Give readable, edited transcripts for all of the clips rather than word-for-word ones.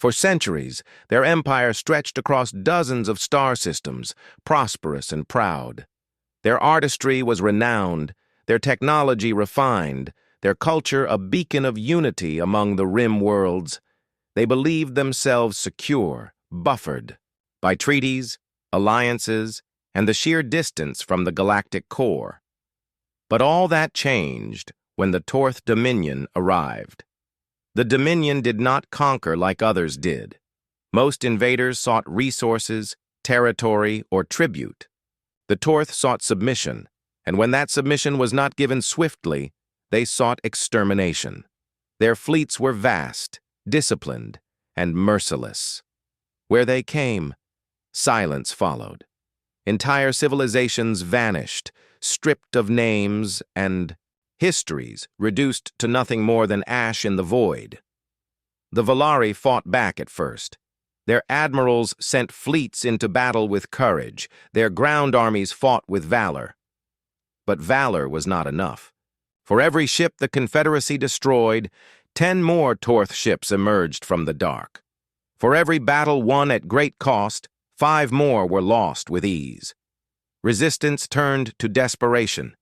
For centuries, their empire stretched across dozens of star systems, prosperous and proud. Their artistry was renowned, their technology refined, their culture a beacon of unity among the rim worlds. They believed themselves secure, buffered by treaties, alliances, and the sheer distance from the galactic core. But all that changed when the Torth Dominion arrived. The Dominion did not conquer like others did. Most invaders sought resources, territory, or tribute. The Torth sought submission, and when that submission was not given swiftly, they sought extermination. Their fleets were vast, disciplined, and merciless. Where they came, silence followed. Entire civilizations vanished, stripped of names and histories reduced to nothing more than ash in the void. The Valari fought back at first. Their admirals sent fleets into battle with courage. Their ground armies fought with valor. But valor was not enough. For every ship the Confederacy destroyed, 10 more Torth ships emerged from the dark. For every battle won at great cost, 5 more were lost with ease. Resistance turned to desperation.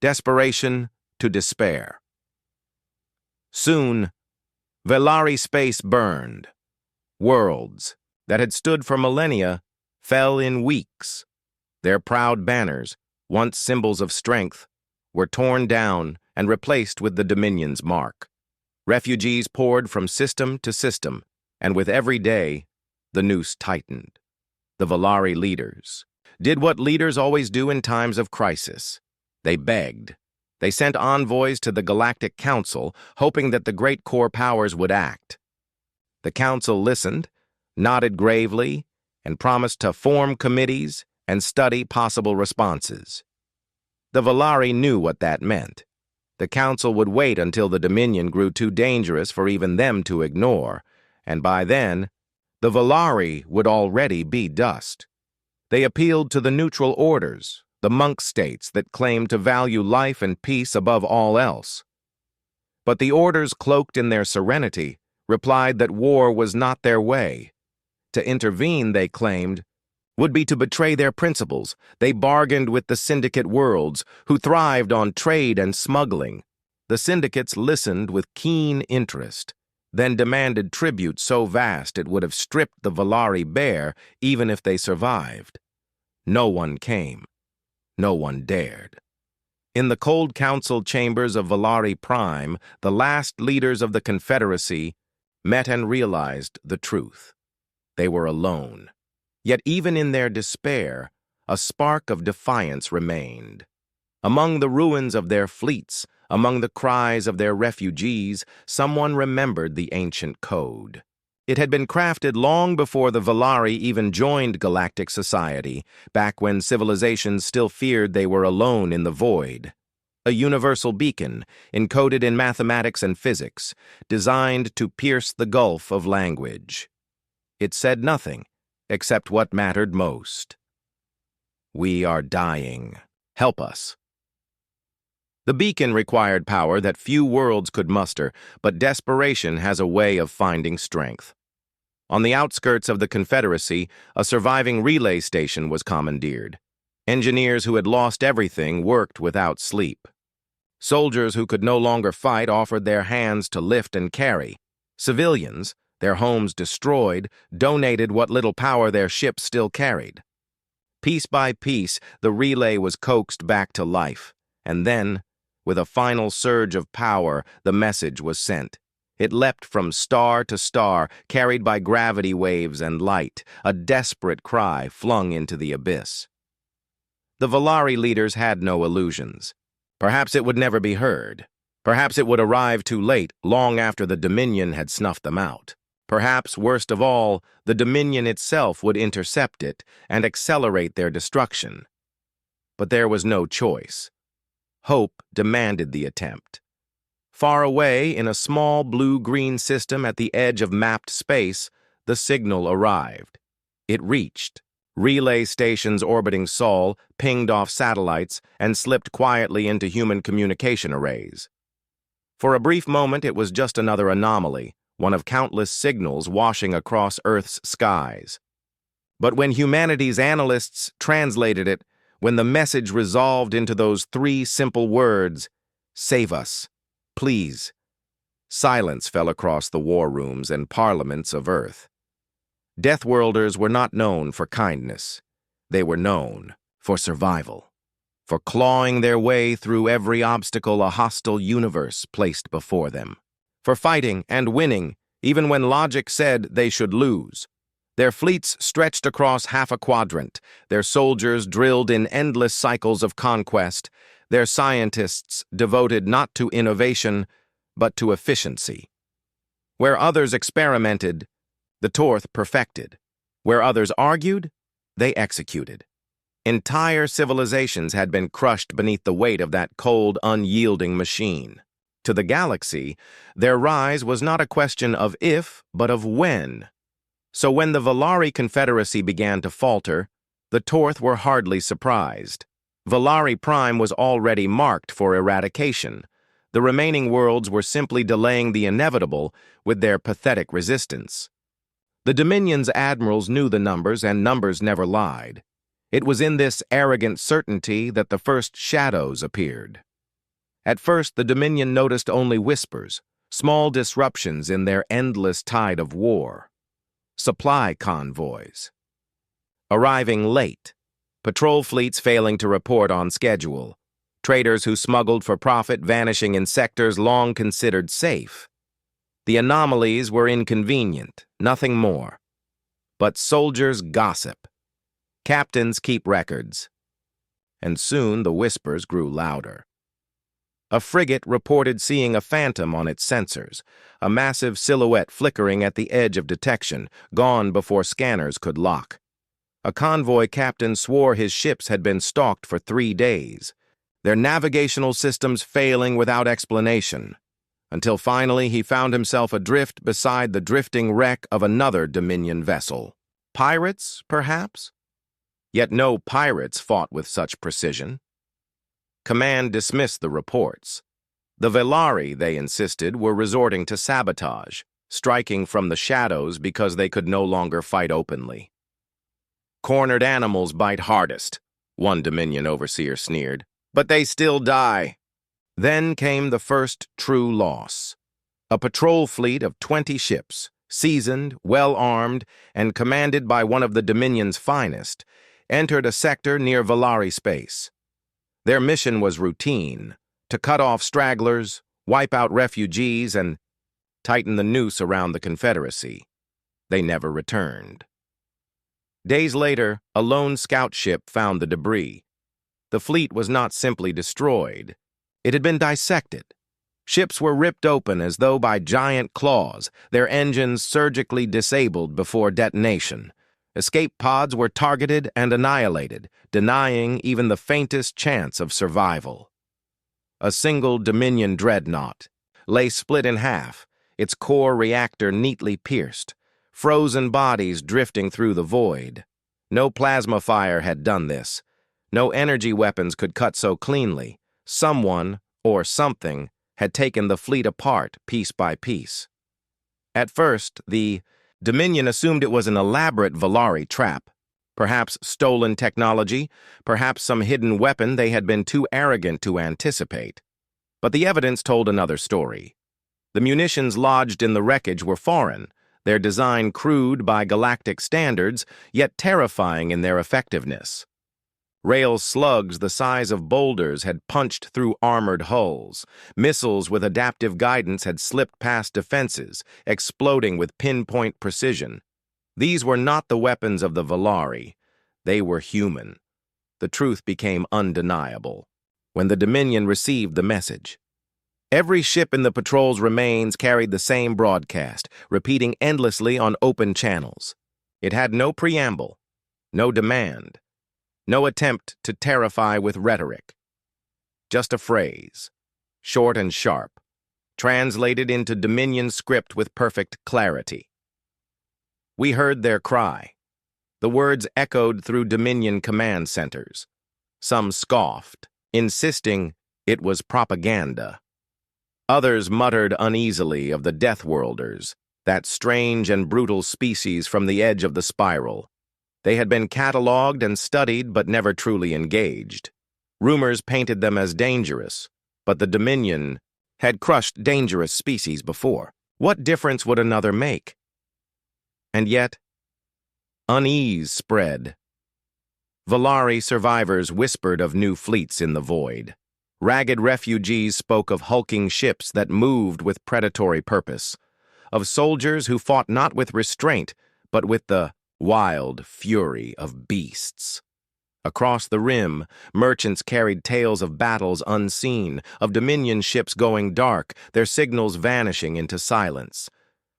Desperation to despair. Soon, Valari space burned. Worlds that had stood for millennia fell in weeks. Their proud banners, once symbols of strength, were torn down and replaced with the Dominion's mark. Refugees poured from system to system, and with every day, the noose tightened. The Valari leaders did what leaders always do in times of crisis. They begged. They sent envoys to the Galactic Council, hoping that the great core powers would act. The Council listened, nodded gravely, and promised to form committees and study possible responses. The Valari knew what that meant. The Council would wait until the Dominion grew too dangerous for even them to ignore, and by then, the Valari would already be dust. They appealed to the neutral orders, the monk states that claimed to value life and peace above all else. But the orders, cloaked in their serenity, replied that war was not their way. To intervene, they claimed, would be to betray their principles. They bargained with the syndicate worlds, who thrived on trade and smuggling. The syndicates listened with keen interest, then demanded tribute so vast it would have stripped the Valari bare even if they survived. No one came. No one dared. In the cold council chambers of Valari Prime, the last leaders of the Confederacy met and realized the truth. They were alone. Yet even in their despair, a spark of defiance remained. Among the ruins of their fleets, among the cries of their refugees, someone remembered the ancient code. It had been crafted long before the Valari even joined galactic society, back when civilizations still feared they were alone in the void. A universal beacon, encoded in mathematics and physics, designed to pierce the gulf of language. It said nothing, except what mattered most. We are dying. Help us. The beacon required power that few worlds could muster, but desperation has a way of finding strength. On the outskirts of the Confederacy, a surviving relay station was commandeered. Engineers who had lost everything worked without sleep. Soldiers who could no longer fight offered their hands to lift and carry. Civilians, their homes destroyed, donated what little power their ships still carried. Piece by piece, the relay was coaxed back to life, and then, with a final surge of power, the message was sent. It leapt from star to star, carried by gravity waves and light, a desperate cry flung into the abyss. The Valari leaders had no illusions. Perhaps it would never be heard. Perhaps it would arrive too late, long after the Dominion had snuffed them out. Perhaps, worst of all, the Dominion itself would intercept it and accelerate their destruction. But there was no choice. Hope demanded the attempt. Far away, in a small blue-green system at the edge of mapped space, the signal arrived. It reached. Relay stations orbiting Sol pinged off satellites and slipped quietly into human communication arrays. For a brief moment, it was just another anomaly, one of countless signals washing across Earth's skies. But when humanity's analysts translated it, when the message resolved into those three simple words, "Save us, please," silence fell across the war rooms and parliaments of Earth. Deathworlders were not known for kindness. They were known for survival, for clawing their way through every obstacle a hostile universe placed before them, for fighting and winning even when logic said they should lose. Their fleets stretched across half a quadrant, their soldiers drilled in endless cycles of conquest, their scientists devoted not to innovation, but to efficiency. Where others experimented, the Torth perfected. Where others argued, they executed. Entire civilizations had been crushed beneath the weight of that cold, unyielding machine. To the galaxy, their rise was not a question of if, but of when. So when the Valari Confederacy began to falter, the Torth were hardly surprised. Valari Prime was already marked for eradication. The remaining worlds were simply delaying the inevitable with their pathetic resistance. The Dominion's admirals knew the numbers, and numbers never lied. It was in this arrogant certainty that the first shadows appeared. At first, the Dominion noticed only whispers, small disruptions in their endless tide of war. Supply convoys arriving late, patrol fleets failing to report on schedule, traders who smuggled for profit vanishing in sectors long considered safe. The anomalies were inconvenient, nothing more. But soldiers gossip. Captains keep records. And soon the whispers grew louder. A frigate reported seeing a phantom on its sensors, a massive silhouette flickering at the edge of detection, gone before scanners could lock. A convoy captain swore his ships had been stalked for 3 days, their navigational systems failing without explanation, until finally he found himself adrift beside the drifting wreck of another Dominion vessel. Pirates, perhaps? Yet no pirates fought with such precision. Command dismissed the reports. The Valari, they insisted, were resorting to sabotage, striking from the shadows because they could no longer fight openly. "Cornered animals bite hardest," one Dominion overseer sneered, "but they still die." Then came the first true loss. A patrol fleet of 20 ships, seasoned, well-armed, and commanded by one of the Dominion's finest, entered a sector near Valari space. Their mission was routine, to cut off stragglers, wipe out refugees, and tighten the noose around the Confederacy. They never returned. Days later, a lone scout ship found the debris. The fleet was not simply destroyed. It had been dissected. Ships were ripped open as though by giant claws, their engines surgically disabled before detonation. Escape pods were targeted and annihilated, denying even the faintest chance of survival. A single Dominion dreadnought lay split in half, its core reactor neatly pierced, frozen bodies drifting through the void. No plasma fire had done this. No energy weapons could cut so cleanly. Someone, or something, had taken the fleet apart piece by piece. At first, the Dominion assumed it was an elaborate Valari trap, perhaps stolen technology, perhaps some hidden weapon they had been too arrogant to anticipate. But the evidence told another story. The munitions lodged in the wreckage were foreign, their design crude by galactic standards, yet terrifying in their effectiveness. Rail slugs the size of boulders had punched through armored hulls. Missiles with adaptive guidance had slipped past defenses, exploding with pinpoint precision. These were not the weapons of the Valari. They were human. The truth became undeniable when the Dominion received the message. Every ship in the patrol's remains carried the same broadcast, repeating endlessly on open channels. It had no preamble, no demand. No attempt to terrify with rhetoric. Just a phrase, short and sharp, translated into Dominion script with perfect clarity. We heard their cry. The words echoed through Dominion command centers. Some scoffed, insisting it was propaganda. Others muttered uneasily of the Deathworlders, that strange and brutal species from the edge of the spiral. They had been catalogued and studied but never truly engaged. Rumors painted them as dangerous, but the Dominion had crushed dangerous species before. What difference would another make? And yet, unease spread. Valari survivors whispered of new fleets in the void. Ragged refugees spoke of hulking ships that moved with predatory purpose, of soldiers who fought not with restraint, but with the wild fury of beasts. Across the rim, merchants carried tales of battles unseen, of Dominion ships going dark, their signals vanishing into silence.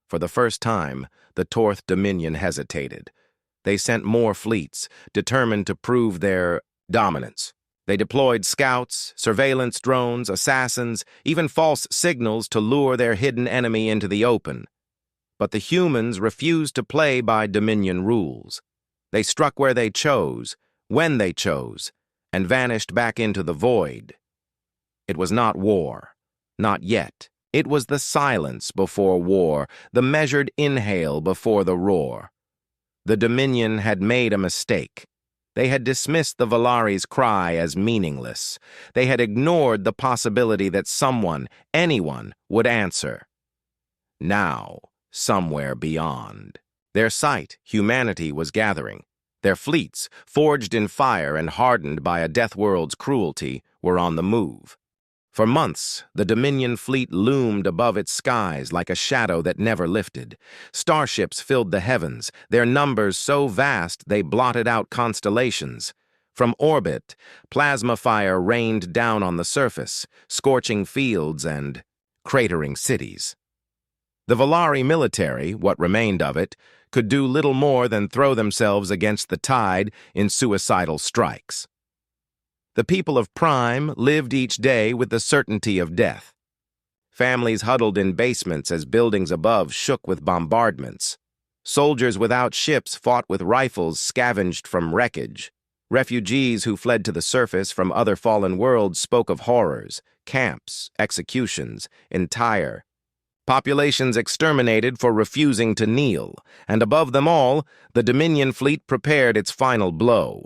For the first time, the Torth Dominion hesitated. They sent more fleets, determined to prove their dominance. They deployed scouts, surveillance drones, assassins, even false signals to lure their hidden enemy into the open. But the humans refused to play by Dominion rules. They struck where they chose, when they chose, and vanished back into the void. It was not war. Not yet. It was the silence before war, the measured inhale before the roar. The Dominion had made a mistake. They had dismissed the Valari's cry as meaningless. They had ignored the possibility that someone, anyone, would answer. Now, somewhere beyond, their sight, humanity was gathering. Their fleets, forged in fire and hardened by a death world's cruelty, were on the move. For months, the Dominion fleet loomed above its skies like a shadow that never lifted. Starships filled the heavens, their numbers so vast they blotted out constellations. From orbit, plasma fire rained down on the surface, scorching fields and cratering cities. The Valari military, what remained of it, could do little more than throw themselves against the tide in suicidal strikes. The people of Prime lived each day with the certainty of death. Families huddled in basements as buildings above shook with bombardments. Soldiers without ships fought with rifles scavenged from wreckage. Refugees who fled to the surface from other fallen worlds spoke of horrors, camps, executions, entire populations exterminated for refusing to kneel, and above them all, the Dominion fleet prepared its final blow.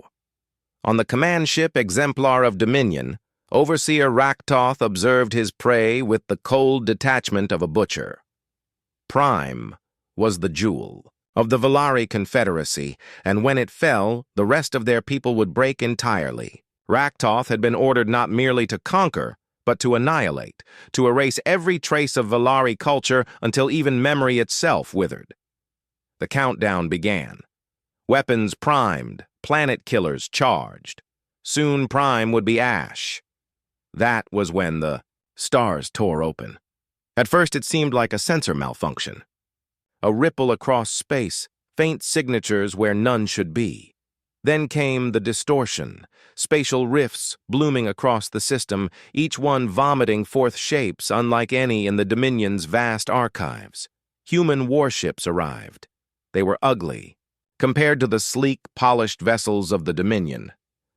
On the command ship Exemplar of Dominion, Overseer Raktoth observed his prey with the cold detachment of a butcher. Prime was the jewel of the Valari Confederacy, and when it fell, the rest of their people would break entirely. Raktoth had been ordered not merely to conquer, but to annihilate, to erase every trace of Valari culture until even memory itself withered. The countdown began. Weapons primed, planet killers charged. Soon Prime would be ash. That was when the stars tore open. At first it seemed like a sensor malfunction. A ripple across space, faint signatures where none should be. Then came the distortion, spatial rifts blooming across the system, each one vomiting forth shapes unlike any in the Dominion's vast archives. Human warships arrived. They were ugly, compared to the sleek, polished vessels of the Dominion.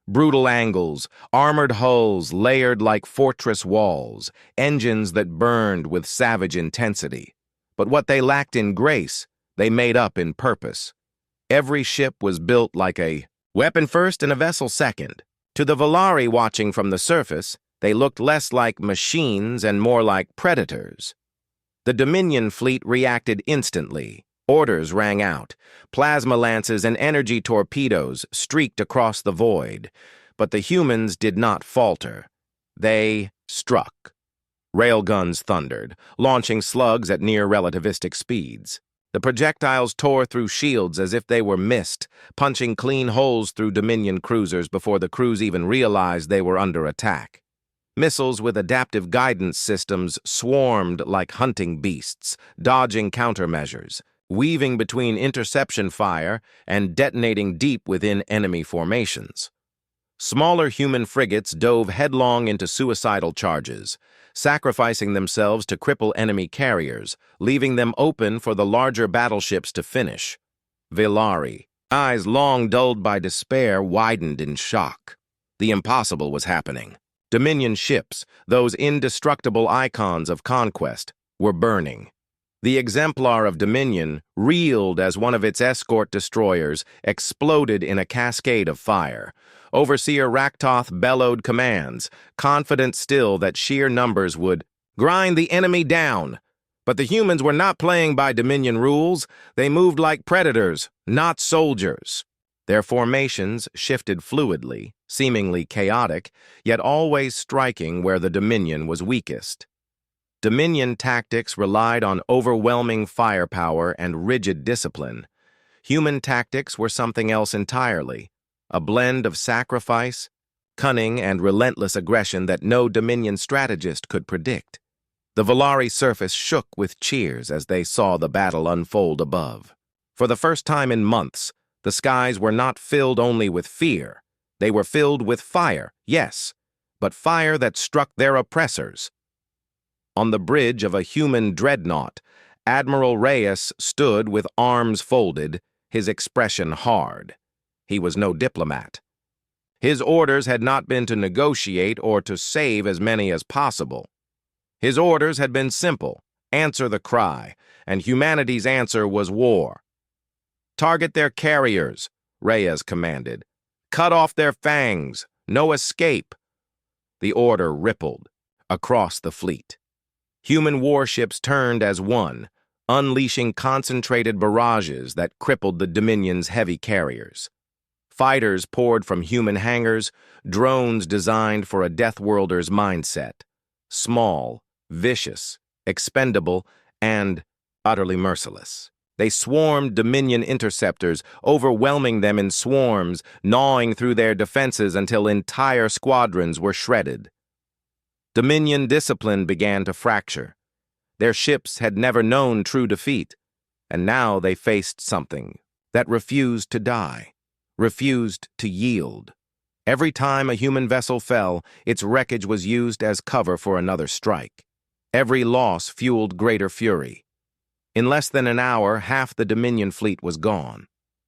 Brutal angles, armored hulls layered like fortress walls, engines that burned with savage intensity. But what they lacked in grace, they made up in purpose. Every ship was built like a weapon first and a vessel second. To the Valari watching from the surface, they looked less like machines and more like predators. The Dominion fleet reacted instantly. Orders rang out. Plasma lances and energy torpedoes streaked across the void. But the humans did not falter. They struck. Railguns thundered, launching slugs at near-relativistic speeds. The projectiles tore through shields as if they were mist, punching clean holes through Dominion cruisers before the crews even realized they were under attack. Missiles with adaptive guidance systems swarmed like hunting beasts, dodging countermeasures, weaving between interception fire and detonating deep within enemy formations. Smaller human frigates dove headlong into suicidal charges, sacrificing themselves to cripple enemy carriers, leaving them open for the larger battleships to finish. Valari, eyes long dulled by despair, widened in shock. The impossible was happening. Dominion ships, those indestructible icons of conquest, were burning. The exemplar of Dominion reeled as one of its escort destroyers exploded in a cascade of fire. Overseer Raktoth bellowed commands, confident still that sheer numbers would grind the enemy down. But the humans were not playing by Dominion rules. They moved like predators, not soldiers. Their formations shifted fluidly, seemingly chaotic, yet always striking where the Dominion was weakest. Dominion tactics relied on overwhelming firepower and rigid discipline. Human tactics were something else entirely, a blend of sacrifice, cunning, and relentless aggression that no Dominion strategist could predict. The Volari surface shook with cheers as they saw the battle unfold above. For the first time in months, the skies were not filled only with fear. They were filled with fire, yes, but fire that struck their oppressors. On the bridge of a human dreadnought, Admiral Reyes stood with arms folded, his expression hard. He was no diplomat. His orders had not been to negotiate or to save as many as possible. His orders had been simple: answer the cry, and humanity's answer was war. Target their carriers, Reyes commanded. Cut off their fangs, no escape. The order rippled across the fleet. Human warships turned as one, unleashing concentrated barrages that crippled the Dominion's heavy carriers. Fighters poured from human hangars, drones designed for a Death Worlder's mindset. Small, vicious, expendable, and utterly merciless. They swarmed Dominion interceptors, overwhelming them in swarms, gnawing through their defenses until entire squadrons were shredded. Dominion discipline began to fracture. Their ships had never known true defeat, and now they faced something that refused to die, refused to yield. Every time a human vessel fell, its wreckage was used as cover for another strike. Every loss fueled greater fury. In less than an hour, half the Dominion fleet was gone.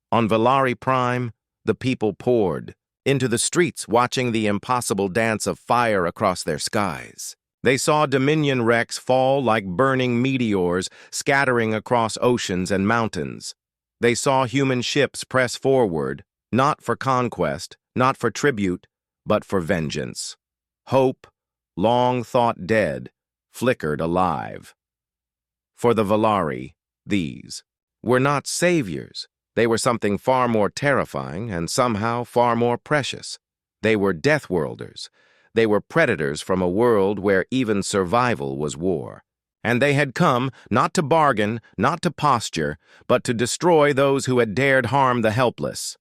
On Volari Prime, the people poured into the streets, watching the impossible dance of fire across their skies. They saw Dominion wrecks fall like burning meteors, scattering across oceans and mountains. They saw human ships press forward, not for conquest, not for tribute, but for vengeance. Hope, long thought dead, flickered alive. For the Volari, these were not saviors. They were something far more terrifying and somehow far more precious. They were Death Worlders. They were predators from a world where even survival was war. And they had come not to bargain, not to posture, but to destroy those who had dared harm the helpless.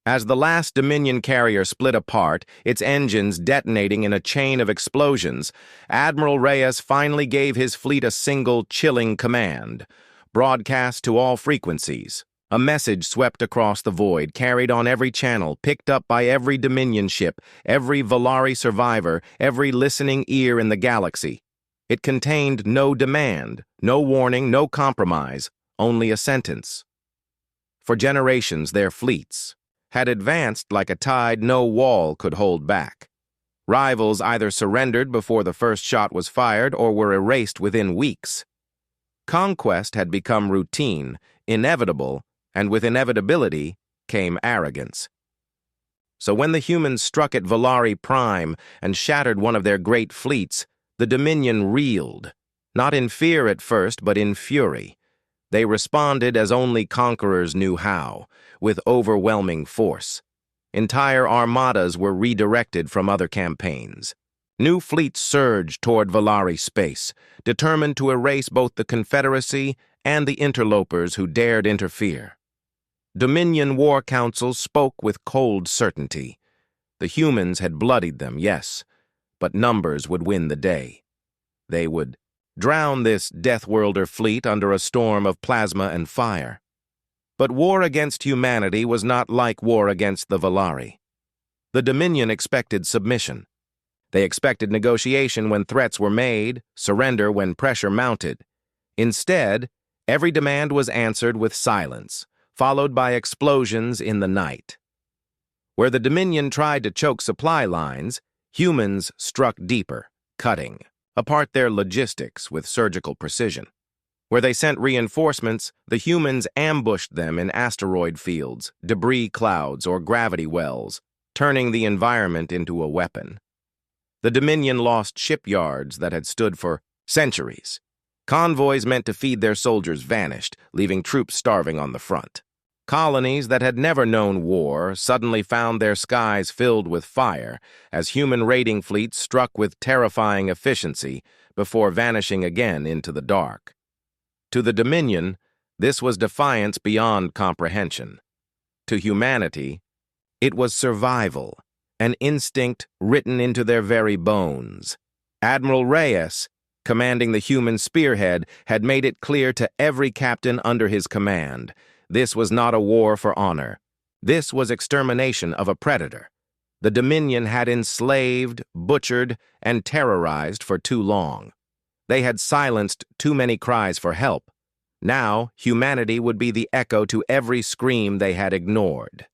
As the last Dominion carrier split apart, its engines detonating in a chain of explosions, Admiral Reyes finally gave his fleet a single chilling command, broadcast to all frequencies. A message swept across the void, carried on every channel, picked up by every Dominion ship, every Volari survivor, every listening ear in the galaxy. It contained no demand, no warning, no compromise, only a sentence. For generations, their fleets had advanced like a tide no wall could hold back. Rivals either surrendered before the first shot was fired or were erased within weeks. Conquest had become routine, inevitable, and with inevitability came arrogance. So when the humans struck at Volari Prime and shattered one of their great fleets, the Dominion reeled, not in fear at first, but in fury. They responded as only conquerors knew how, with overwhelming force. Entire armadas were redirected from other campaigns. New fleets surged toward Volari space, determined to erase both the Confederacy and the interlopers who dared interfere. Dominion war councils spoke with cold certainty. The humans had bloodied them, yes, but numbers would win the day. They would drown this Death Worlder fleet under a storm of plasma and fire. But war against humanity was not like war against the Volari. The Dominion expected submission. They expected negotiation when threats were made, surrender when pressure mounted. Instead, every demand was answered with silence, followed by explosions in the night. Where the Dominion tried to choke supply lines, humans struck deeper, cutting apart their logistics with surgical precision. Where they sent reinforcements, the humans ambushed them in asteroid fields, debris clouds, or gravity wells, turning the environment into a weapon. The Dominion lost shipyards that had stood for centuries. Convoys meant to feed their soldiers vanished, leaving troops starving on the front. Colonies that had never known war suddenly found their skies filled with fire as human raiding fleets struck with terrifying efficiency before vanishing again into the dark. To the Dominion, this was defiance beyond comprehension. To humanity, it was survival, an instinct written into their very bones. Admiral Reyes, commanding the human spearhead, had made it clear to every captain under his command. This was not a war for honor. This was extermination of a predator. The Dominion had enslaved, butchered, and terrorized for too long. They had silenced too many cries for help. Now, humanity would be the echo to every scream they had ignored.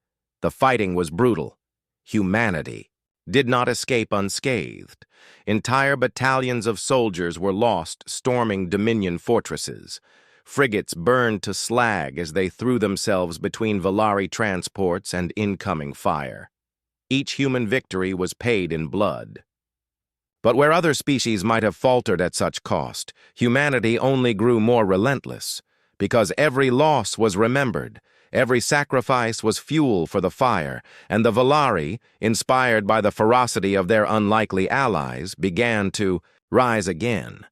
The fighting was brutal. Humanity did not escape unscathed. Entire battalions of soldiers were lost storming Dominion fortresses. Frigates burned to slag as they threw themselves between Valari transports and incoming fire. Each human victory was paid in blood. But where other species might have faltered at such cost, humanity only grew more relentless, because every loss was remembered, every sacrifice was fuel for the fire, and the Valari, inspired by the ferocity of their unlikely allies, began to rise again.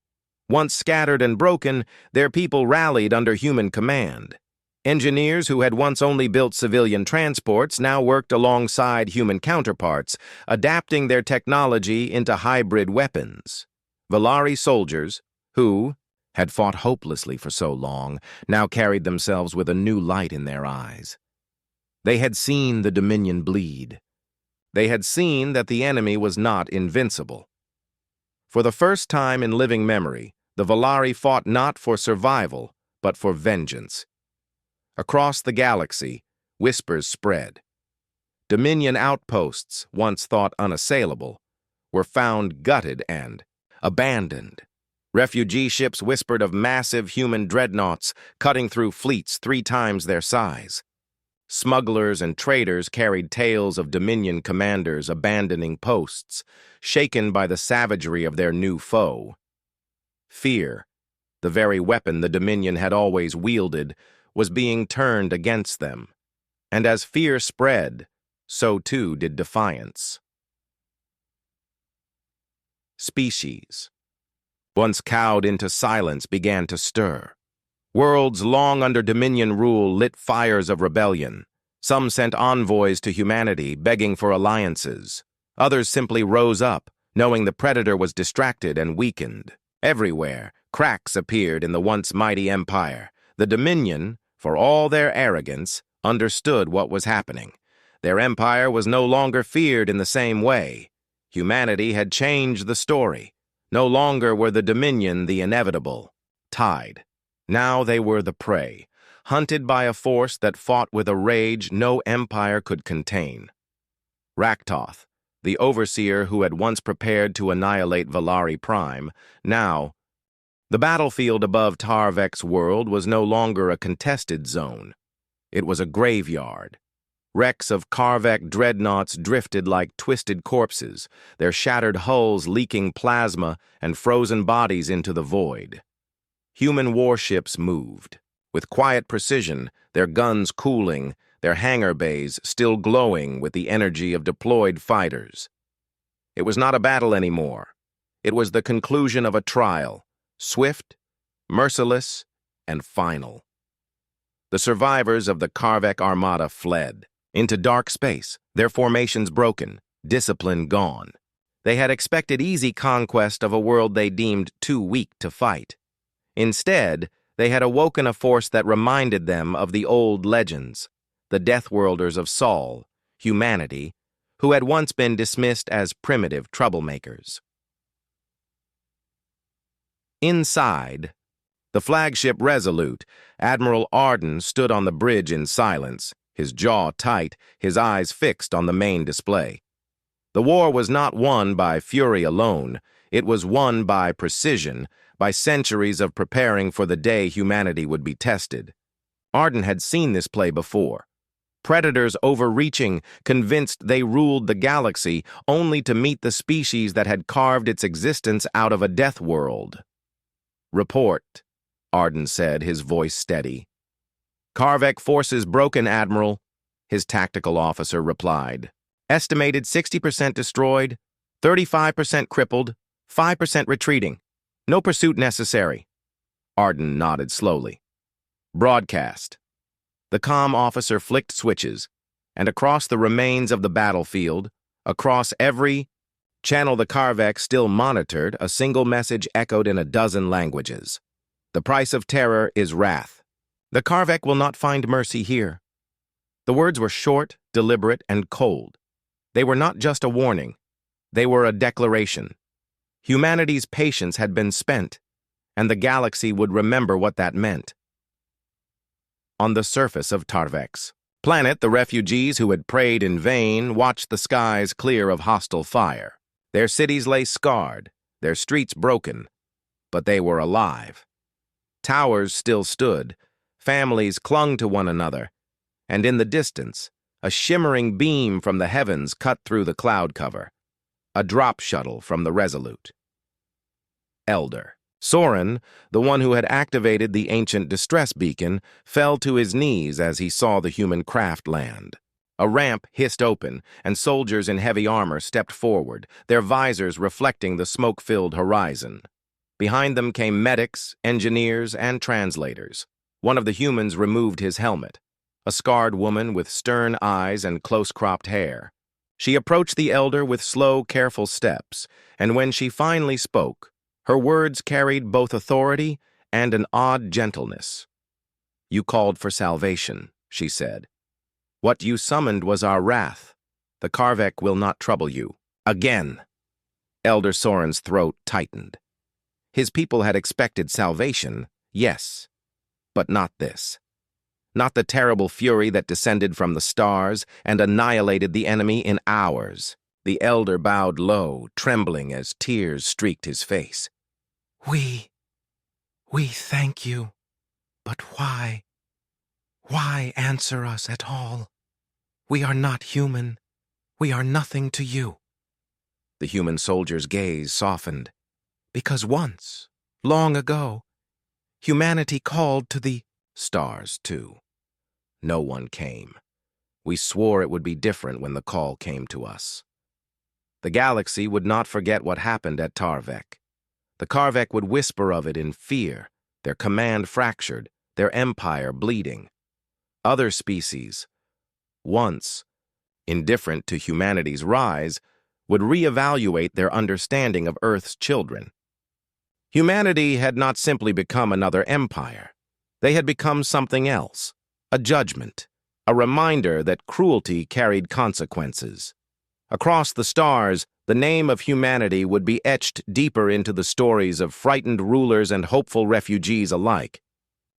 Once scattered and broken, their people rallied under human command. Engineers who had once only built civilian transports now worked alongside human counterparts, adapting their technology into hybrid weapons. Valari soldiers, who had fought hopelessly for so long, now carried themselves with a new light in their eyes. They had seen the Dominion bleed. They had seen that the enemy was not invincible. For the first time in living memory, the Valari fought not for survival, but for vengeance. Across the galaxy, whispers spread. Dominion outposts, once thought unassailable, were found gutted and abandoned. Refugee ships whispered of massive human dreadnoughts cutting through fleets 3 times their size. Smugglers and traders carried tales of Dominion commanders abandoning posts, shaken by the savagery of their new foe. Fear, the very weapon the Dominion had always wielded, was being turned against them. And as fear spread, so too did defiance. Species, once cowed into silence, began to stir. Worlds long under Dominion rule lit fires of rebellion. Some sent envoys to humanity, begging for alliances. Others simply rose up, knowing the predator was distracted and weakened. Everywhere, cracks appeared in the once mighty empire. The Dominion, for all their arrogance, understood what was happening. Their empire was no longer feared in the same way. Humanity had changed the story. No longer were the Dominion the inevitable tide. Now they were the prey, hunted by a force that fought with a rage no empire could contain. Raktoth, the overseer who had once prepared to annihilate Valari Prime, now, the battlefield above Tarvek's world was no longer a contested zone. It was a graveyard. Wrecks of Karvek dreadnoughts drifted like twisted corpses, their shattered hulls leaking plasma and frozen bodies into the void. Human warships moved. With quiet precision, their guns cooling, their hangar bays still glowing with the energy of deployed fighters. It was not a battle anymore. It was the conclusion of a trial, swift, merciless, and final. The survivors of the Karvek Armada fled into dark space, their formations broken, discipline gone. They had expected easy conquest of a world they deemed too weak to fight. Instead, they had awoken a force that reminded them of the old legends, the Deathworlders of Sol, humanity, who had once been dismissed as primitive troublemakers. Inside, the flagship Resolute, Admiral Arden stood on the bridge in silence, his jaw tight, his eyes fixed on the main display. The war was not won by fury alone, it was won by precision, by centuries of preparing for the day humanity would be tested. Arden had seen this play before. Predators overreaching, convinced they ruled the galaxy, only to meet the species that had carved its existence out of a death world. "Report," Arden said, his voice steady. "Karvek forces broken, Admiral," his tactical officer replied. "Estimated 60% destroyed, 35% crippled, 5% retreating. No pursuit necessary." Arden nodded slowly. "Broadcast." The comm officer flicked switches, and across the remains of the battlefield, across every channel the Karvek still monitored, a single message echoed in a dozen languages. "The price of terror is wrath. The Karvek will not find mercy here." The words were short, deliberate, and cold. They were not just a warning. They were a declaration. Humanity's patience had been spent, and the galaxy would remember what that meant. On the surface of Tarvek's planet, the refugees who had prayed in vain watched the skies clear of hostile fire. Their cities lay scarred, their streets broken, but they were alive. Towers still stood, families clung to one another, and in the distance, a shimmering beam from the heavens cut through the cloud cover. A drop shuttle from the Resolute. Elder Soren, the one who had activated the ancient distress beacon, fell to his knees as he saw the human craft land. A ramp hissed open, and soldiers in heavy armor stepped forward, their visors reflecting the smoke-filled horizon. Behind them came medics, engineers, and translators. One of the humans removed his helmet, a scarred woman with stern eyes and close-cropped hair. She approached the elder with slow, careful steps, and when she finally spoke, her words carried both authority and an odd gentleness. "You called for salvation," she said. "What you summoned was our wrath. The Karvek will not trouble you. Again." Elder Soren's throat tightened. His people had expected salvation, yes, but not this. Not the terrible fury that descended from the stars and annihilated the enemy in hours. The elder bowed low, trembling as tears streaked his face. We thank you, but why? Why answer us at all? We are not human. We are nothing to you." The human soldier's gaze softened. "Because once, long ago, humanity called to the stars, too. No one came. We swore it would be different when the call came to us. The galaxy would not forget what happened at Tarvek. The Karvek would whisper of it in fear, their command fractured, their empire bleeding. Other species, once indifferent to humanity's rise, would reevaluate their understanding of Earth's children. Humanity had not simply become another empire. They had become something else, a judgment, a reminder that cruelty carried consequences. Across the stars, the name of humanity would be etched deeper into the stories of frightened rulers and hopeful refugees alike.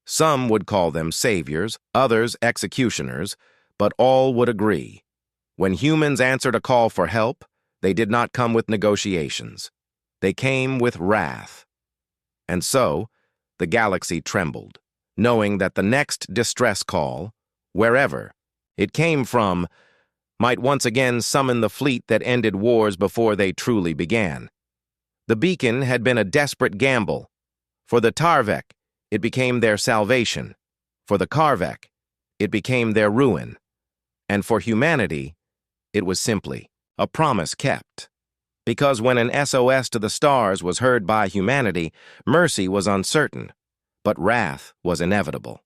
Some would call them saviors, others executioners, but all would agree. When humans answered a call for help, they did not come with negotiations. They came with wrath. And so, the galaxy trembled, knowing that the next distress call, wherever it came from, might once again summon the fleet that ended wars before they truly began. The beacon had been a desperate gamble. For the Tarvek, it became their salvation. For the Karvek, it became their ruin. And for humanity, it was simply a promise kept. Because when an SOS to the stars was heard by humanity, mercy was uncertain, but wrath was inevitable.